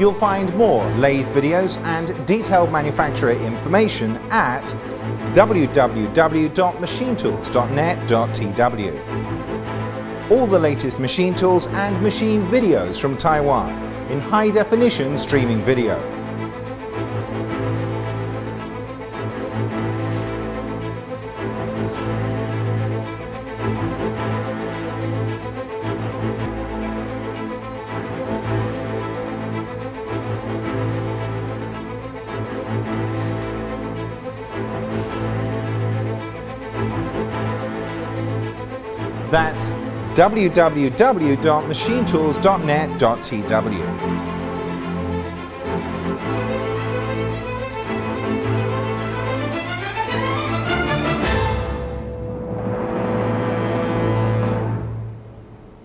You'll find more lathe videos and detailed manufacturer information at www.machinetools.net.tw. All the latest machine tools and machine videos from Taiwan in high-definition streaming video. That's www.machinetools.net.tw.